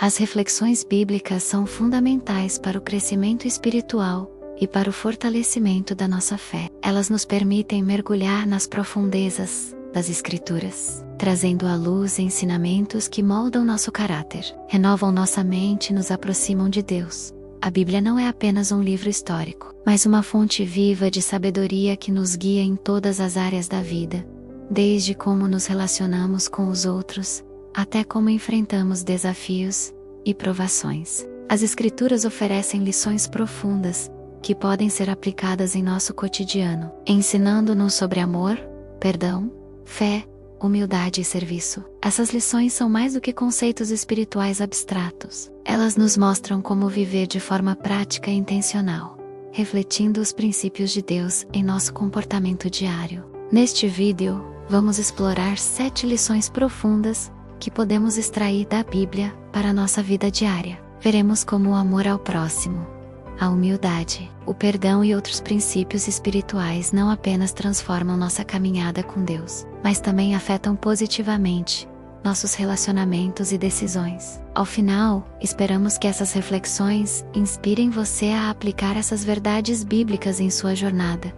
As reflexões bíblicas são fundamentais para o crescimento espiritual e para o fortalecimento da nossa fé. Elas nos permitem mergulhar nas profundezas das Escrituras, trazendo à luz ensinamentos que moldam nosso caráter, renovam nossa mente e nos aproximam de Deus. A Bíblia não é apenas um livro histórico, mas uma fonte viva de sabedoria que nos guia em todas as áreas da vida, desde como nos relacionamos com os outros, até como enfrentamos desafios e provações. As Escrituras oferecem lições profundas que podem ser aplicadas em nosso cotidiano, ensinando-nos sobre amor, perdão, fé, humildade e serviço. Essas lições são mais do que conceitos espirituais abstratos. Elas nos mostram como viver de forma prática e intencional, refletindo os princípios de Deus em nosso comportamento diário. Neste vídeo, vamos explorar 7 lições profundas que podemos extrair da Bíblia para a nossa vida diária. Veremos como o amor ao próximo, a humildade, o perdão e outros princípios espirituais não apenas transformam nossa caminhada com Deus, mas também afetam positivamente nossos relacionamentos e decisões. Ao final, esperamos que essas reflexões inspirem você a aplicar essas verdades bíblicas em sua jornada,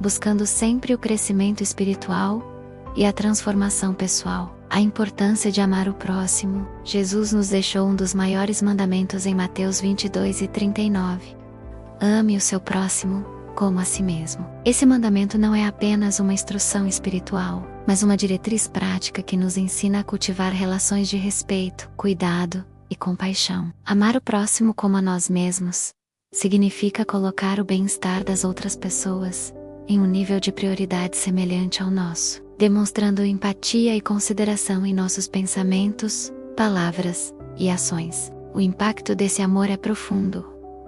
buscando sempre o crescimento espiritual e a transformação pessoal. A importância de amar o próximo. Jesus nos deixou um dos maiores mandamentos em Mateus 22:39. Ame o seu próximo como a si mesmo. Esse mandamento não é apenas uma instrução espiritual, mas uma diretriz prática que nos ensina a cultivar relações de respeito, cuidado e compaixão. Amar o próximo como a nós mesmos significa colocar o bem-estar das outras pessoas em um nível de prioridade semelhante ao nosso, demonstrando empatia e consideração em nossos pensamentos, palavras e ações. O impacto desse amor é profundo,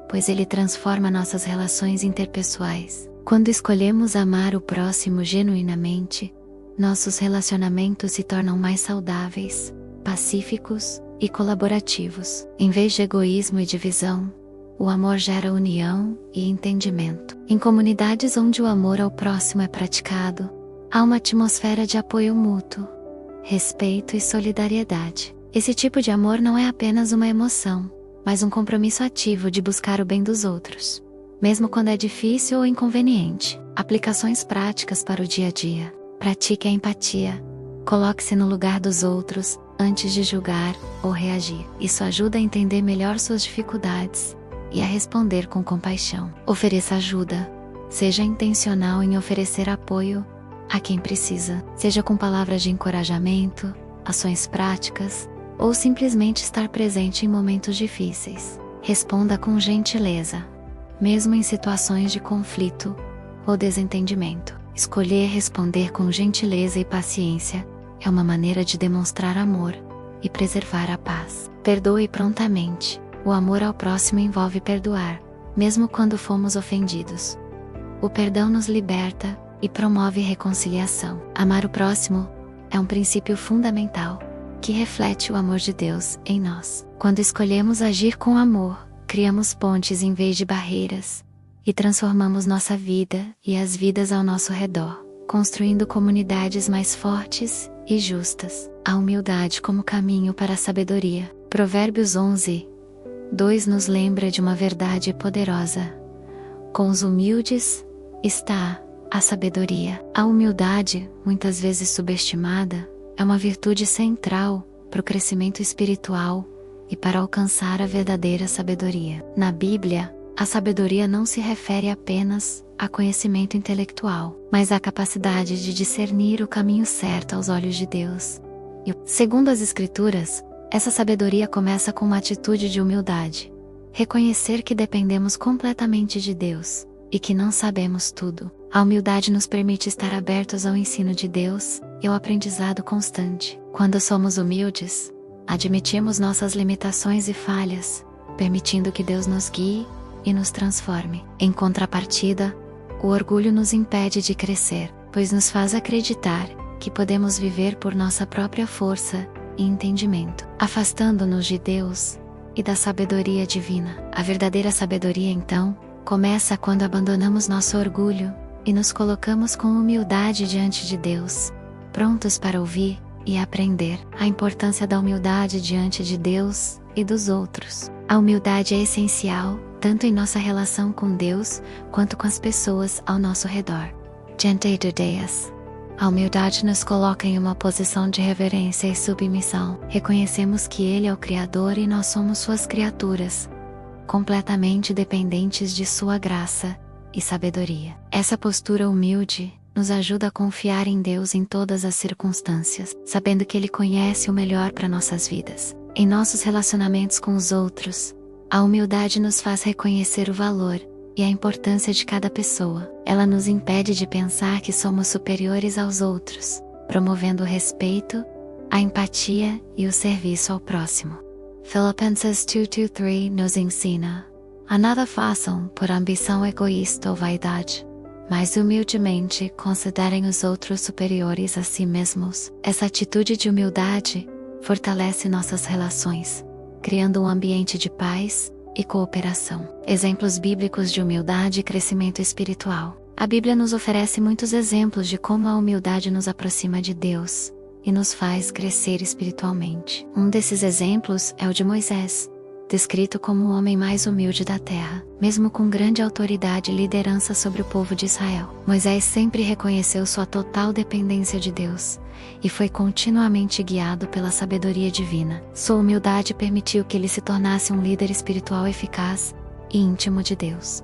pois ele transforma nossas relações interpessoais. Quando escolhemos amar o próximo genuinamente, nossos relacionamentos se tornam mais saudáveis, pacíficos e colaborativos. Em vez de egoísmo e divisão, o amor gera união e entendimento. Em comunidades onde o amor ao próximo é praticado, há uma atmosfera de apoio mútuo, respeito e solidariedade. Esse tipo de amor não é apenas uma emoção, mas um compromisso ativo de buscar o bem dos outros, mesmo quando é difícil ou inconveniente. Aplicações práticas para o dia a dia. Pratique a empatia. Coloque-se no lugar dos outros antes de julgar ou reagir. Isso ajuda a entender melhor suas dificuldades e a responder com compaixão. Ofereça ajuda. Seja intencional em oferecer apoio a quem precisa, seja com palavras de encorajamento, ações práticas, ou simplesmente estar presente em momentos difíceis. Responda com gentileza, mesmo em situações de conflito ou desentendimento. Escolher responder com gentileza e paciência é uma maneira de demonstrar amor e preservar a paz. Perdoe prontamente. O amor ao próximo envolve perdoar, mesmo quando fomos ofendidos. O perdão nos liberta e promove reconciliação. Amar o próximo é um princípio fundamental que reflete o amor de Deus em nós. Quando escolhemos agir com amor, criamos pontes em vez de barreiras e transformamos nossa vida e as vidas ao nosso redor, construindo comunidades mais fortes e justas. A humildade como caminho para a sabedoria. Provérbios 11:2 nos lembra de uma verdade poderosa. Com os humildes está a sabedoria. A humildade, muitas vezes subestimada, é uma virtude central para o crescimento espiritual e para alcançar a verdadeira sabedoria. Na Bíblia, a sabedoria não se refere apenas a conhecimento intelectual, mas à capacidade de discernir o caminho certo aos olhos de Deus. E, segundo as Escrituras, essa sabedoria começa com uma atitude de humildade. Reconhecer que dependemos completamente de Deus e que não sabemos tudo. A humildade nos permite estar abertos ao ensino de Deus e ao aprendizado constante. Quando somos humildes, admitimos nossas limitações e falhas, permitindo que Deus nos guie e nos transforme. Em contrapartida, o orgulho nos impede de crescer, pois nos faz acreditar que podemos viver por nossa própria força e entendimento, afastando-nos de Deus e da sabedoria divina. A verdadeira sabedoria, então, começa quando abandonamos nosso orgulho e nos colocamos com humildade diante de Deus, prontos para ouvir e aprender. A importância da humildade diante de Deus e dos outros. A humildade é essencial, tanto em nossa relação com Deus, quanto com as pessoas ao nosso redor. Diante de Deus. A humildade nos coloca em uma posição de reverência e submissão. Reconhecemos que Ele é o Criador e nós somos suas criaturas, completamente dependentes de sua graça e sabedoria. Essa postura humilde nos ajuda a confiar em Deus em todas as circunstâncias, sabendo que Ele conhece o melhor para nossas vidas. Em nossos relacionamentos com os outros, a humildade nos faz reconhecer o valor e a importância de cada pessoa. Ela nos impede de pensar que somos superiores aos outros, promovendo o respeito, a empatia e o serviço ao próximo. Filipenses 2:3 nos ensina: a nada façam por ambição egoísta ou vaidade, mas humildemente considerem os outros superiores a si mesmos. Essa atitude de humildade fortalece nossas relações, criando um ambiente de paz e cooperação. Exemplos bíblicos de humildade e crescimento espiritual. A Bíblia nos oferece muitos exemplos de como a humildade nos aproxima de Deus e nos faz crescer espiritualmente. Um desses exemplos é o de Moisés, descrito como o homem mais humilde da terra. Mesmo com grande autoridade e liderança sobre o povo de Israel, Moisés sempre reconheceu sua total dependência de Deus e foi continuamente guiado pela sabedoria divina. Sua humildade permitiu que ele se tornasse um líder espiritual eficaz e íntimo de Deus.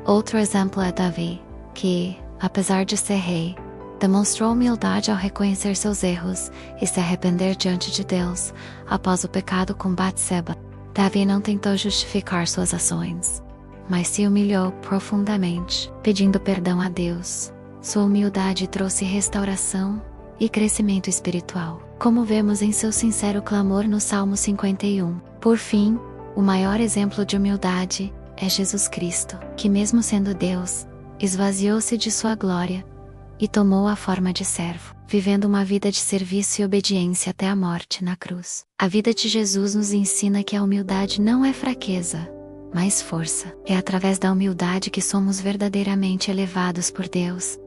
Outro exemplo é Davi, que, apesar de ser rei, demonstrou humildade ao reconhecer seus erros e se arrepender diante de Deus após o pecado com Batseba. Davi não tentou justificar suas ações, mas se humilhou profundamente, pedindo perdão a Deus. Sua humildade trouxe restauração e crescimento espiritual, como vemos em seu sincero clamor no Salmo 51. Por fim, o maior exemplo de humildade é Jesus Cristo, que mesmo sendo Deus, esvaziou-se de sua glória e tomou a forma de servo, vivendo uma vida de serviço e obediência até a morte na cruz. A vida de Jesus nos ensina que a humildade não é fraqueza, mas força. É através da humildade que somos verdadeiramente elevados por Deus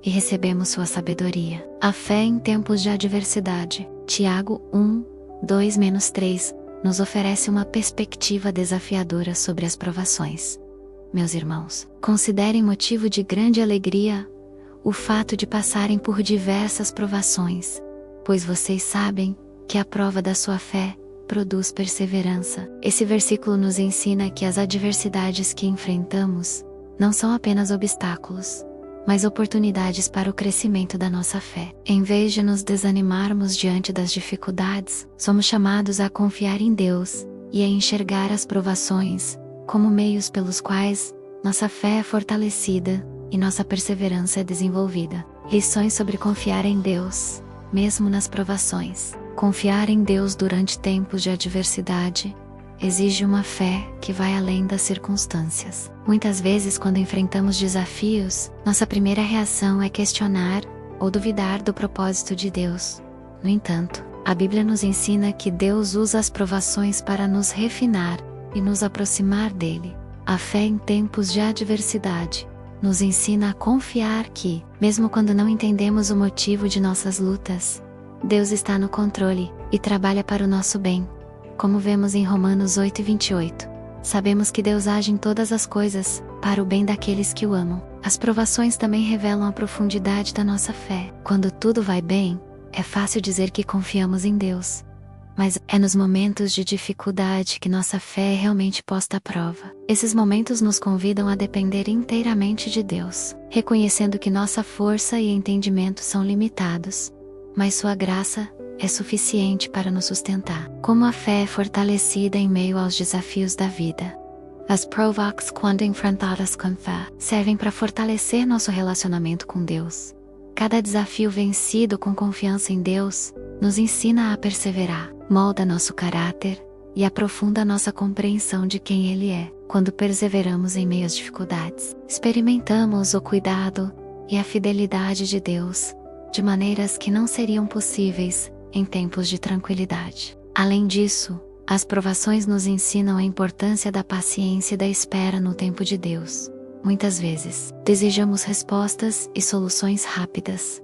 e recebemos sua sabedoria. A fé em tempos de adversidade. Tiago 1:2-3 nos oferece uma perspectiva desafiadora sobre as provações. Meus irmãos, considerem motivo de grande alegria o fato de passarem por diversas provações, pois vocês sabem que a prova da sua fé produz perseverança. Esse versículo nos ensina que as adversidades que enfrentamos não são apenas obstáculos, mas oportunidades para o crescimento da nossa fé. Em vez de nos desanimarmos diante das dificuldades, somos chamados a confiar em Deus e a enxergar as provações como meios pelos quais nossa fé é fortalecida e nossa perseverança é desenvolvida. Lições sobre confiar em Deus, mesmo nas provações. Confiar em Deus durante tempos de adversidade exige uma fé que vai além das circunstâncias. Muitas vezes, quando enfrentamos desafios, nossa primeira reação é questionar ou duvidar do propósito de Deus. No entanto, a Bíblia nos ensina que Deus usa as provações para nos refinar e nos aproximar dele. A fé em tempos de adversidade nos ensina a confiar que, mesmo quando não entendemos o motivo de nossas lutas, Deus está no controle e trabalha para o nosso bem. Como vemos em Romanos 8:28, sabemos que Deus age em todas as coisas para o bem daqueles que o amam. As provações também revelam a profundidade da nossa fé. Quando tudo vai bem, é fácil dizer que confiamos em Deus. Mas é nos momentos de dificuldade que nossa fé é realmente posta à prova. Esses momentos nos convidam a depender inteiramente de Deus, reconhecendo que nossa força e entendimento são limitados, mas sua graça é suficiente para nos sustentar. Como a fé é fortalecida em meio aos desafios da vida. As provações, quando enfrentadas com fé, servem para fortalecer nosso relacionamento com Deus. Cada desafio vencido com confiança em Deus nos ensina a perseverar, molda nosso caráter e aprofunda nossa compreensão de quem Ele é. Quando perseveramos em meio às dificuldades, experimentamos o cuidado e a fidelidade de Deus, de maneiras que não seriam possíveis em tempos de tranquilidade. Além disso, as provações nos ensinam a importância da paciência e da espera no tempo de Deus. Muitas vezes, desejamos respostas e soluções rápidas,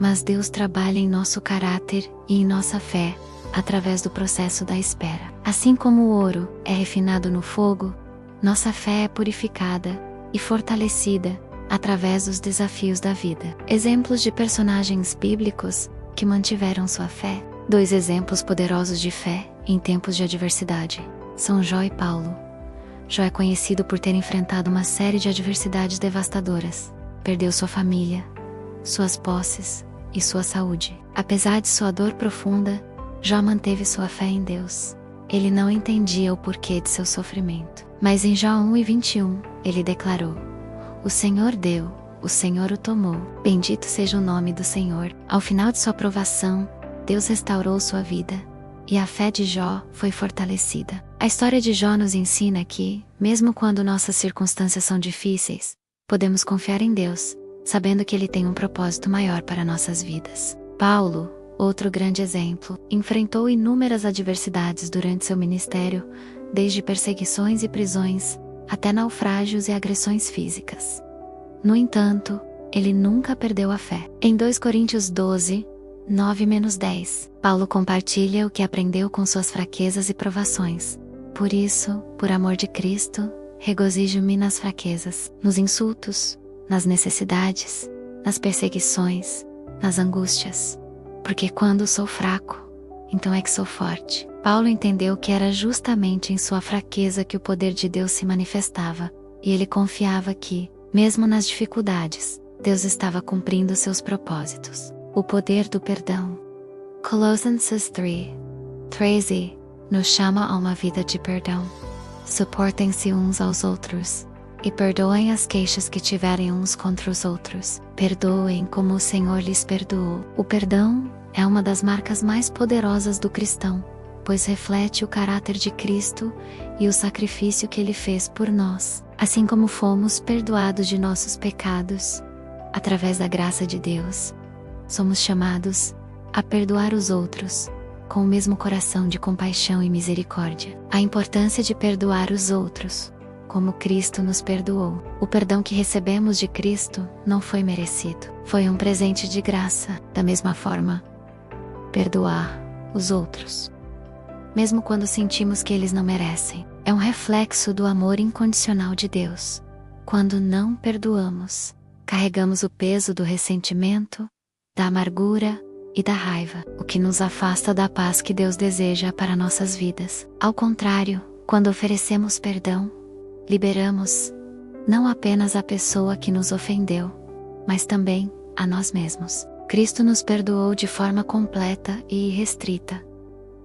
mas Deus trabalha em nosso caráter e em nossa fé, através do processo da espera. Assim como o ouro é refinado no fogo, nossa fé é purificada e fortalecida através dos desafios da vida. Exemplos de personagens bíblicos que mantiveram sua fé. 2 exemplos poderosos de fé em tempos de adversidade são Jó e Paulo. Jó é conhecido por ter enfrentado uma série de adversidades devastadoras. Perdeu sua família, suas posses e sua saúde. Apesar de sua dor profunda, Jó manteve sua fé em Deus. Ele não entendia o porquê de seu sofrimento. Mas em Jó 1:21, ele declarou: "O Senhor deu, o Senhor o tomou. Bendito seja o nome do Senhor." Ao final de sua provação, Deus restaurou sua vida, e a fé de Jó foi fortalecida. A história de Jó nos ensina que, mesmo quando nossas circunstâncias são difíceis, podemos confiar em Deus, sabendo que Ele tem um propósito maior para nossas vidas. Paulo, outro grande exemplo, enfrentou inúmeras adversidades durante seu ministério, desde perseguições e prisões, até naufrágios e agressões físicas. No entanto, ele nunca perdeu a fé. Em 2 Coríntios 12, 9-10, Paulo compartilha o que aprendeu com suas fraquezas e provações. Por isso, por amor de Cristo, regozijo-me nas fraquezas, nos insultos, nas necessidades, nas perseguições, nas angústias. Porque quando sou fraco, então é que sou forte. Paulo entendeu que era justamente em sua fraqueza que o poder de Deus se manifestava, e ele confiava que, mesmo nas dificuldades, Deus estava cumprindo seus propósitos. O poder do perdão. Colossenses 3:13 nos chama a uma vida de perdão. Suportem-se uns aos outros, e perdoem as queixas que tiverem uns contra os outros. Perdoem como o Senhor lhes perdoou. O perdão é uma das marcas mais poderosas do cristão, pois reflete o caráter de Cristo e o sacrifício que Ele fez por nós. Assim como fomos perdoados de nossos pecados, através da graça de Deus, somos chamados a perdoar os outros, com o mesmo coração de compaixão e misericórdia. A importância de perdoar os outros, como Cristo nos perdoou. O perdão que recebemos de Cristo não foi merecido, foi um presente de graça. Da mesma forma, perdoar os outros, mesmo quando sentimos que eles não merecem, é um reflexo do amor incondicional de Deus. Quando não perdoamos, carregamos o peso do ressentimento, da amargura e da raiva, o que nos afasta da paz que Deus deseja para nossas vidas. Ao contrário, quando oferecemos perdão, liberamos não apenas a pessoa que nos ofendeu, mas também a nós mesmos. Cristo nos perdoou de forma completa e irrestrita,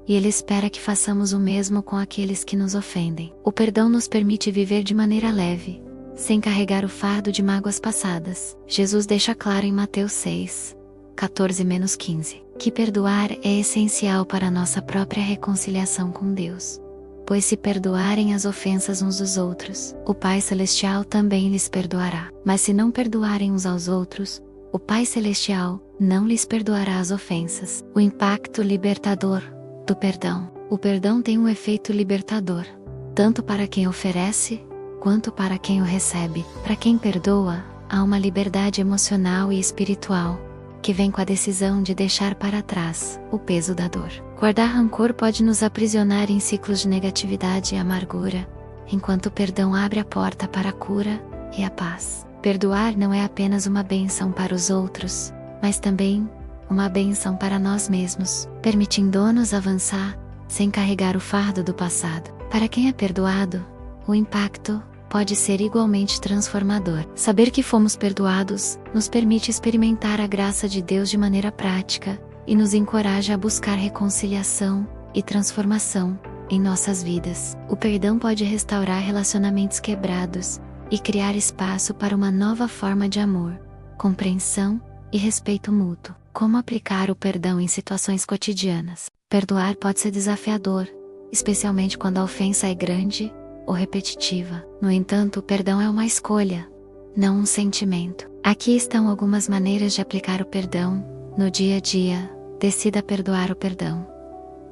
e Ele espera que façamos o mesmo com aqueles que nos ofendem. O perdão nos permite viver de maneira leve, sem carregar o fardo de mágoas passadas. Jesus deixa claro em Mateus 6:14-15, que perdoar é essencial para a nossa própria reconciliação com Deus. Pois se perdoarem as ofensas uns dos outros, o Pai Celestial também lhes perdoará. Mas se não perdoarem uns aos outros, o Pai Celestial não lhes perdoará as ofensas. O impacto libertador do perdão. O perdão tem um efeito libertador, tanto para quem oferece, quanto para quem o recebe. Para quem perdoa, há uma liberdade emocional e espiritual, que vem com a decisão de deixar para trás o peso da dor. Guardar rancor pode nos aprisionar em ciclos de negatividade e amargura, enquanto o perdão abre a porta para a cura e a paz. Perdoar não é apenas uma bênção para os outros, mas também uma bênção para nós mesmos, permitindo-nos avançar sem carregar o fardo do passado. Para quem é perdoado, o impacto pode ser igualmente transformador. Saber que fomos perdoados nos permite experimentar a graça de Deus de maneira prática e nos encoraja a buscar reconciliação e transformação em nossas vidas. O perdão pode restaurar relacionamentos quebrados e criar espaço para uma nova forma de amor, compreensão e respeito mútuo. Como aplicar o perdão em situações cotidianas? Perdoar pode ser desafiador, especialmente quando a ofensa é grande ou repetitiva. No entanto, o perdão é uma escolha, não um sentimento. Aqui estão algumas maneiras de aplicar o perdão no dia a dia. Decida perdoar o perdão.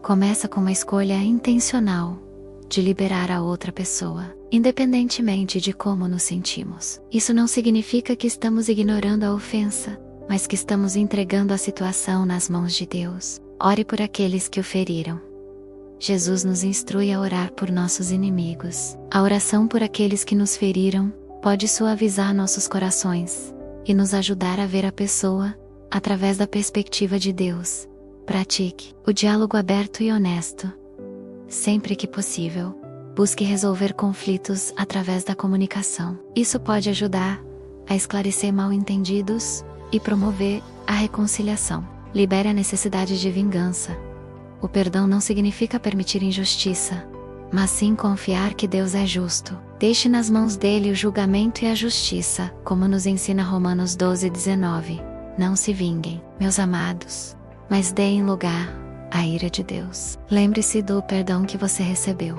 Começa com uma escolha intencional de liberar a outra pessoa, independentemente de como nos sentimos. Isso não significa que estamos ignorando a ofensa, mas que estamos entregando a situação nas mãos de Deus. Ore por aqueles que o feriram. Jesus nos instrui a orar por nossos inimigos. A oração por aqueles que nos feriram pode suavizar nossos corações e nos ajudar a ver a pessoa através da perspectiva de Deus. Pratique o diálogo aberto e honesto. Sempre que possível, busque resolver conflitos através da comunicação. Isso pode ajudar a esclarecer mal-entendidos e promover a reconciliação. Libere a necessidade de vingança. O perdão não significa permitir injustiça, mas sim confiar que Deus é justo. Deixe nas mãos dele o julgamento e a justiça, como nos ensina Romanos 12:19. Não se vinguem, meus amados, mas deem lugar à ira de Deus. Lembre-se do perdão que você recebeu.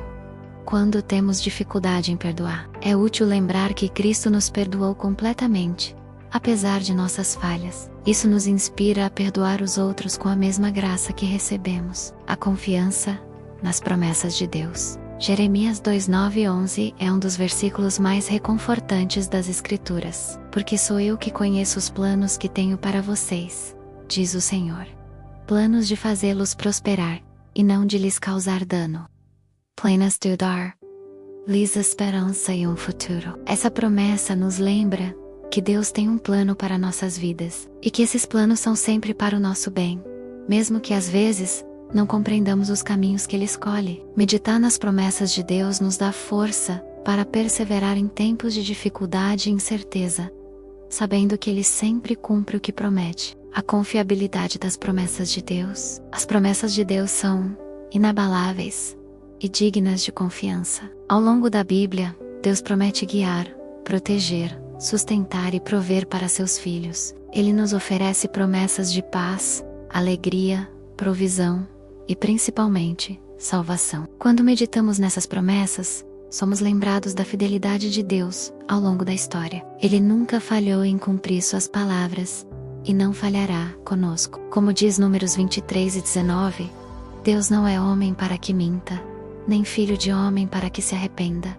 Quando temos dificuldade em perdoar, é útil lembrar que Cristo nos perdoou completamente, apesar de nossas falhas. Isso nos inspira a perdoar os outros com a mesma graça que recebemos. A confiança nas promessas de Deus. Jeremias 2:9-11 é um dos versículos mais reconfortantes das Escrituras. Porque sou eu que conheço os planos que tenho para vocês, diz o Senhor. Planos de fazê-los prosperar, e não de lhes causar dano. Planos de dar-lhes esperança e um futuro. Essa promessa nos lembra que Deus tem um plano para nossas vidas, e que esses planos são sempre para o nosso bem, mesmo que às vezes não compreendamos os caminhos que Ele escolhe. Meditar nas promessas de Deus nos dá força para perseverar em tempos de dificuldade e incerteza, sabendo que Ele sempre cumpre o que promete. A confiabilidade das promessas de Deus. As promessas de Deus são inabaláveis e dignas de confiança. Ao longo da Bíblia, Deus promete guiar, proteger, sustentar e prover para seus filhos. Ele nos oferece promessas de paz, alegria, provisão e principalmente, salvação. Quando meditamos nessas promessas, somos lembrados da fidelidade de Deus ao longo da história. Ele nunca falhou em cumprir suas palavras e não falhará conosco. Como diz Números 23:19, Deus não é homem para que minta, nem filho de homem para que se arrependa.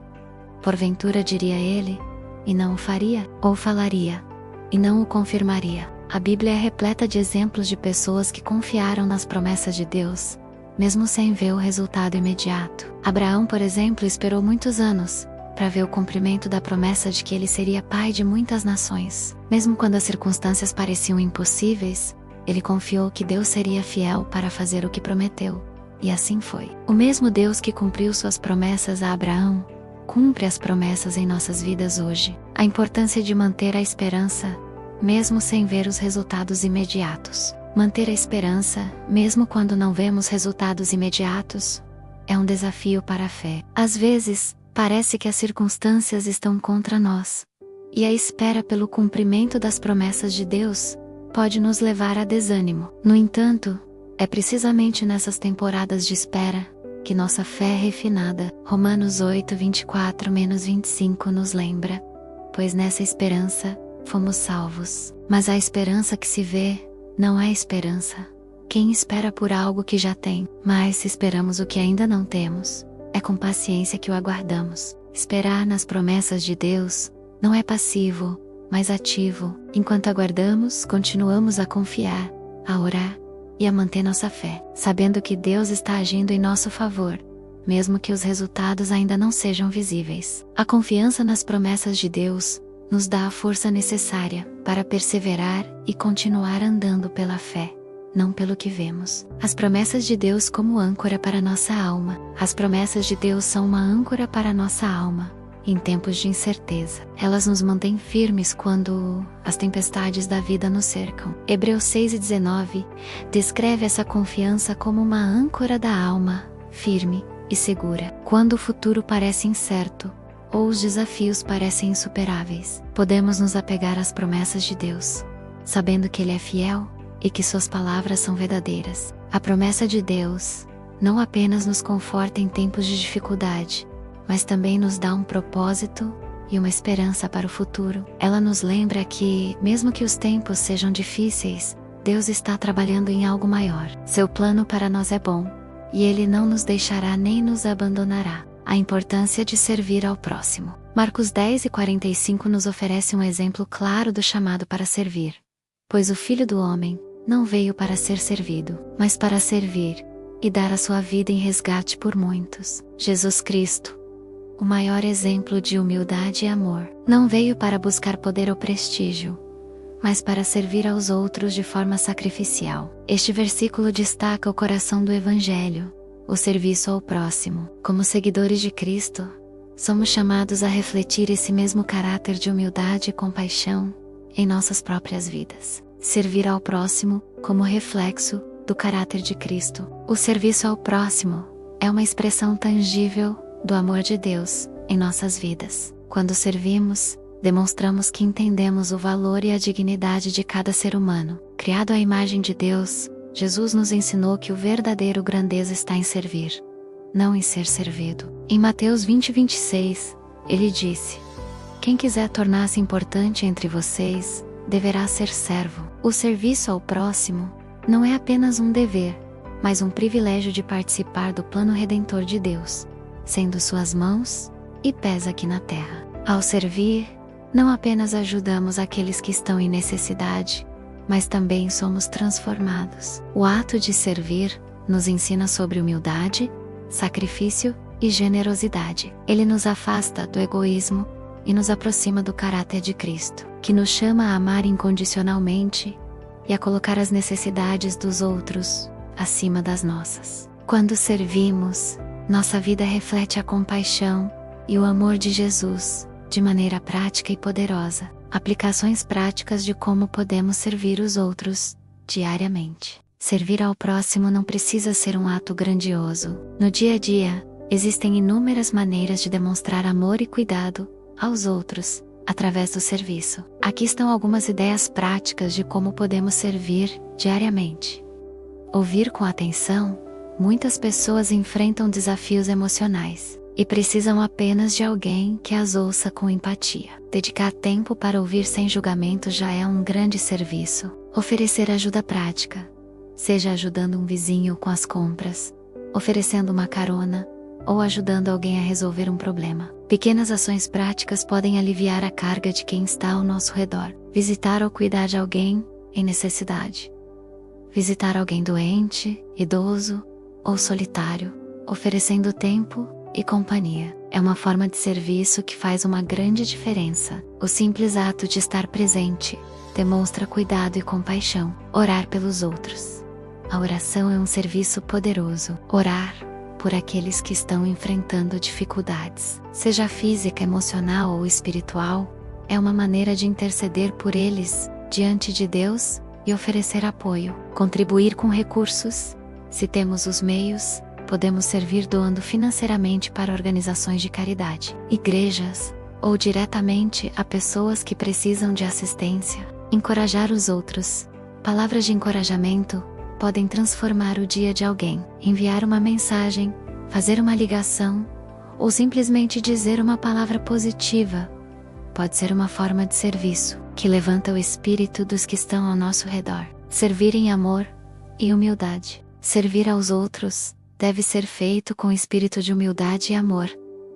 Porventura diria ele, e não o faria, ou falaria, e não o confirmaria. A Bíblia é repleta de exemplos de pessoas que confiaram nas promessas de Deus, mesmo sem ver o resultado imediato. Abraão, por exemplo, esperou muitos anos para ver o cumprimento da promessa de que ele seria pai de muitas nações. Mesmo quando as circunstâncias pareciam impossíveis, ele confiou que Deus seria fiel para fazer o que prometeu, e assim foi. O mesmo Deus que cumpriu suas promessas a Abraão, cumpre as promessas em nossas vidas hoje. A importância de manter a esperança, mesmo sem ver os resultados imediatos. Manter a esperança, mesmo quando não vemos resultados imediatos, é um desafio para a fé. Às vezes, parece que as circunstâncias estão contra nós, e a espera pelo cumprimento das promessas de Deus pode nos levar a desânimo. No entanto, é precisamente nessas temporadas de espera que nossa fé é refinada. Romanos 8:24-25 nos lembra: pois nessa esperança fomos salvos. Mas a esperança que se vê não é esperança. Quem espera por algo que já tem? Mas se esperamos o que ainda não temos, é com paciência que o aguardamos. Esperar nas promessas de Deus não é passivo, mas ativo. Enquanto aguardamos, continuamos a confiar, a orar e a manter nossa fé, sabendo que Deus está agindo em nosso favor, mesmo que os resultados ainda não sejam visíveis. A confiança nas promessas de Deus nos dá a força necessária para perseverar e continuar andando pela fé, não pelo que vemos. As promessas de Deus como âncora para nossa alma. As promessas de Deus são uma âncora para nossa alma em tempos de incerteza. Elas nos mantêm firmes quando as tempestades da vida nos cercam. Hebreus 6:19 descreve essa confiança como uma âncora da alma, firme e segura. Quando o futuro parece incerto, ou os desafios parecem insuperáveis, podemos nos apegar às promessas de Deus, sabendo que Ele é fiel e que suas palavras são verdadeiras. A promessa de Deus não apenas nos conforta em tempos de dificuldade, mas também nos dá um propósito e uma esperança para o futuro. Ela nos lembra que, mesmo que os tempos sejam difíceis, Deus está trabalhando em algo maior. Seu plano para nós é bom, e Ele não nos deixará nem nos abandonará. A importância de servir ao próximo. Marcos 10:45 nos oferece um exemplo claro do chamado para servir. Pois o Filho do Homem não veio para ser servido, mas para servir e dar a sua vida em resgate por muitos. Jesus Cristo, o maior exemplo de humildade e amor, não veio para buscar poder ou prestígio, mas para servir aos outros de forma sacrificial. Este versículo destaca o coração do Evangelho, o serviço ao próximo. Como seguidores de Cristo, somos chamados a refletir esse mesmo caráter de humildade e compaixão em nossas próprias vidas. Servir ao próximo como reflexo do caráter de Cristo. O serviço ao próximo é uma expressão tangível do amor de Deus em nossas vidas. Quando servimos, demonstramos que entendemos o valor e a dignidade de cada ser humano. Criado à imagem de Deus, Jesus nos ensinou que o verdadeiro grandeza está em servir, não em ser servido. Em Mateus 20:26, ele disse: "Quem quiser tornar-se importante entre vocês, deverá ser servo." O serviço ao próximo não é apenas um dever, mas um privilégio de participar do plano redentor de Deus, sendo suas mãos e pés aqui na terra. Ao servir, não apenas ajudamos aqueles que estão em necessidade, mas também somos transformados. O ato de servir nos ensina sobre humildade, sacrifício e generosidade. Ele nos afasta do egoísmo e nos aproxima do caráter de Cristo, que nos chama a amar incondicionalmente e a colocar as necessidades dos outros acima das nossas. Quando servimos, nossa vida reflete a compaixão e o amor de Jesus de maneira prática e poderosa. Aplicações práticas de como podemos servir os outros diariamente. Servir ao próximo não precisa ser um ato grandioso. No dia a dia, existem inúmeras maneiras de demonstrar amor e cuidado aos outros através do serviço. Aqui estão algumas ideias práticas de como podemos servir diariamente. Ouvir com atenção. Muitas pessoas enfrentam desafios emocionais e precisam apenas de alguém que as ouça com empatia. Dedicar tempo para ouvir sem julgamento já é um grande serviço. Oferecer ajuda prática, seja ajudando um vizinho com as compras, oferecendo uma carona, ou ajudando alguém a resolver um problema. Pequenas ações práticas podem aliviar a carga de quem está ao nosso redor. Visitar ou cuidar de alguém em necessidade. Visitar alguém doente, idoso ou solitário, oferecendo tempo e companhia. É uma forma de serviço que faz uma grande diferença. O simples ato de estar presente demonstra cuidado e compaixão. Orar pelos outros. A oração é um serviço poderoso. Orar por aqueles que estão enfrentando dificuldades, seja física, emocional ou espiritual, é uma maneira de interceder por eles diante de Deus e oferecer apoio. Contribuir com recursos. Se temos os meios, podemos servir doando financeiramente para organizações de caridade, igrejas, ou diretamente a pessoas que precisam de assistência. Encorajar os outros. Palavras de encorajamento podem transformar o dia de alguém. Enviar uma mensagem, fazer uma ligação, ou simplesmente dizer uma palavra positiva pode ser uma forma de serviço que levanta o espírito dos que estão ao nosso redor. Servir em amor e humildade. Servir aos outros deve ser feito com espírito de humildade e amor,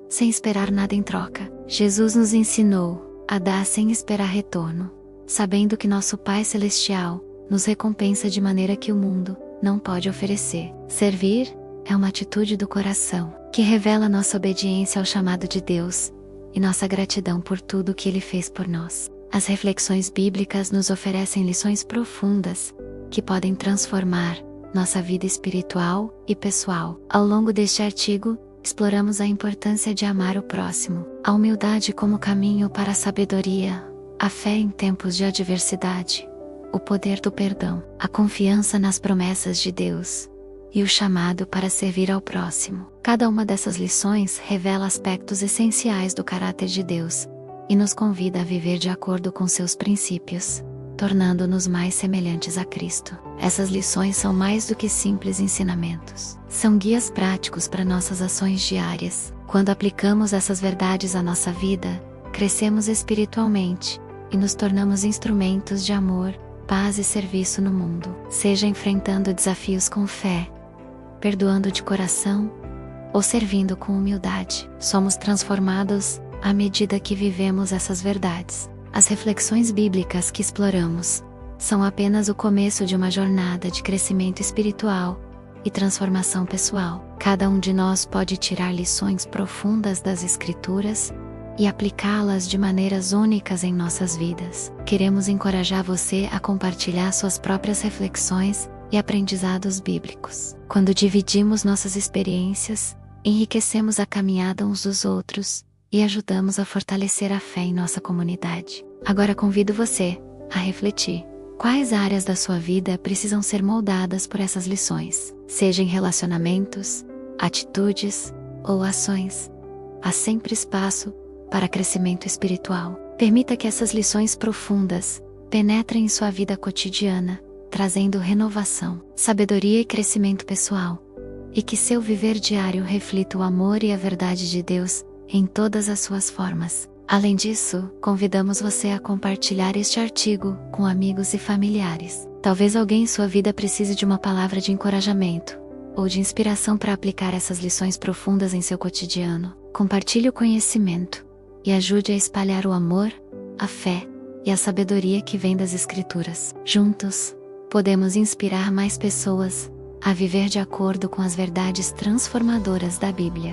sem esperar nada em troca. Jesus nos ensinou a dar sem esperar retorno, sabendo que nosso Pai Celestial nos recompensa de maneira que o mundo não pode oferecer. Servir é uma atitude do coração, que revela nossa obediência ao chamado de Deus e nossa gratidão por tudo que Ele fez por nós. As reflexões bíblicas nos oferecem lições profundas que podem transformar nossa vida espiritual e pessoal. Ao longo deste artigo, exploramos a importância de amar o próximo, a humildade como caminho para a sabedoria, a fé em tempos de adversidade, o poder do perdão, a confiança nas promessas de Deus e o chamado para servir ao próximo. Cada uma dessas lições revela aspectos essenciais do caráter de Deus e nos convida a viver de acordo com seus princípios, tornando-nos mais semelhantes a Cristo. Essas lições são mais do que simples ensinamentos. São guias práticos para nossas ações diárias. Quando aplicamos essas verdades à nossa vida, crescemos espiritualmente e nos tornamos instrumentos de amor, paz e serviço no mundo. Seja enfrentando desafios com fé, perdoando de coração ou servindo com humildade, somos transformados à medida que vivemos essas verdades. As reflexões bíblicas que exploramos são apenas o começo de uma jornada de crescimento espiritual e transformação pessoal. Cada um de nós pode tirar lições profundas das Escrituras e aplicá-las de maneiras únicas em nossas vidas. Queremos encorajar você a compartilhar suas próprias reflexões e aprendizados bíblicos. Quando dividimos nossas experiências, enriquecemos a caminhada uns dos outros e ajudamos a fortalecer a fé em nossa comunidade. Agora convido você a refletir. Quais áreas da sua vida precisam ser moldadas por essas lições? Seja em relacionamentos, atitudes ou ações. Há sempre espaço para crescimento espiritual. Permita que essas lições profundas penetrem em sua vida cotidiana, trazendo renovação, sabedoria e crescimento pessoal. E que seu viver diário reflita o amor e a verdade de Deus em todas as suas formas. Além disso, convidamos você a compartilhar este artigo com amigos e familiares. Talvez alguém em sua vida precise de uma palavra de encorajamento ou de inspiração para aplicar essas lições profundas em seu cotidiano. Compartilhe o conhecimento e ajude a espalhar o amor, a fé e a sabedoria que vem das Escrituras. Juntos, podemos inspirar mais pessoas a viver de acordo com as verdades transformadoras da Bíblia.